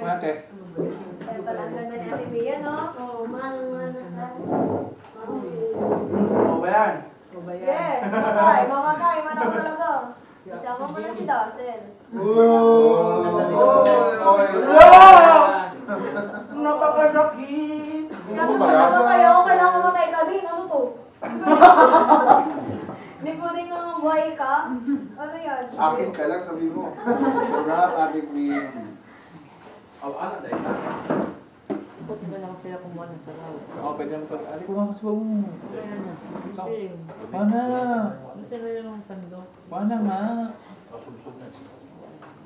Ate. Kaya pala ang ganda ni Ate Bea, no? Oo, manang-mana sa O ba yan? Yes, mamatay, man ako talaga. Isama mo na si Dazzle. Napakasakit! Isama mo na mamatay ako, kailangan mamatay ka din. Ano to? Hindi po rin yung buhay ka. Ano yan? Akin ka lang, sabi mo. Sarap, Ate Bea. Anak dahil. Buti na lang sila kumuha ng sarap. Oo, pwede mo pag... Ate, kumang kasuwa mo. Ikaw. Pana. Gusto na yun ang pando. Pana nga.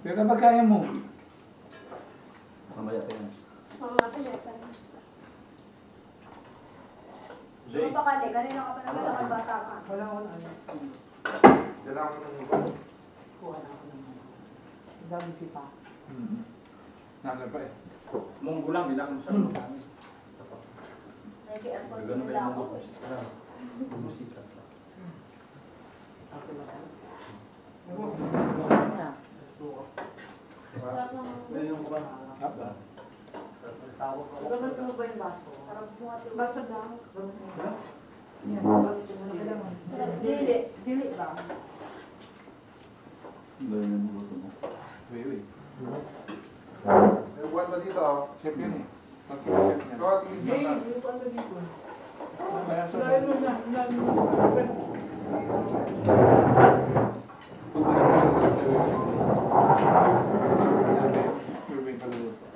Pero kapag kaya mo. Mamaya pa yan. mamata siya. Ano pa ka, kanina ka pa naglalakad bata ka. Wala ko na ano. Dala ko ng iba. Kuha na ako naman. Dami sipa. Nagal pa eh. Munggo lang, hindi lang siya. Nag-i-aircon Ganun nila kayo ako. munggo. Bumusika. Ako lang. Sarap ng... Ganyan ko ba? Hapa. Gagawin mo ba yung baso? Sarap mo ate. Baso lang. Yan. Sarap dili. Dili ba? Ganyan mo gusto mo. Uy. May upuan pa dito, oh. Chef yun eh. Mag-chef niya. Ito, tingin Jay, mo na. yung pala dito. Kaya sa... Dahil mo na. Dahil mo na. Kung wala tayo, Ate, may kaluluto.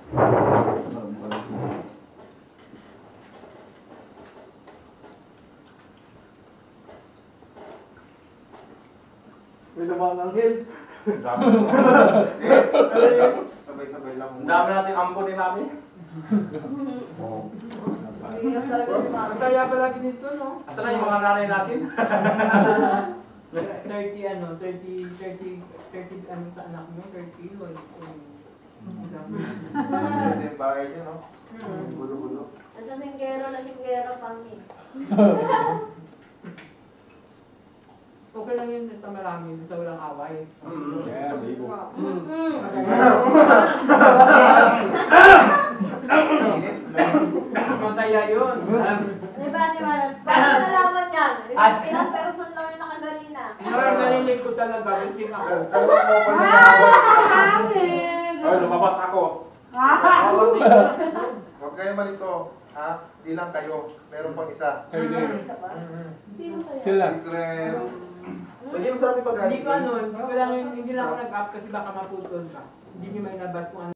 May naman ang hill. Sabay-sabay lang. Ang dami natin ampo din namin. Hirap talaga yung mami. Kaya palagi nito, no? Asa na yung mga nanay natin? 30 ano, 30 ano sa anak mo, 30 wala. Ito yung bahay niyo, no? Gulo-gulo. Nasa singgero na singgero kami. Okay lang yun basta marami, basta walang away. Yes. Init. Mataya yun. Di ba? Paano nalaman yan? Ilang person lang yung nakagalina. Parang narinig ko talaga, gising ako. Dalawang couple na yan. Ay, lumabas ako. Huwag kayo malito. Ha? Di lang kayo. Meron pang isa. Kayo din. Isa pa? Sino sa'yo? Sila. Secret. Pwede mo sarap ipagkain. Hindi ko ano, hindi lang ako nag-up kasi baka maputol ka. Hindi niyo may nabas kung ano.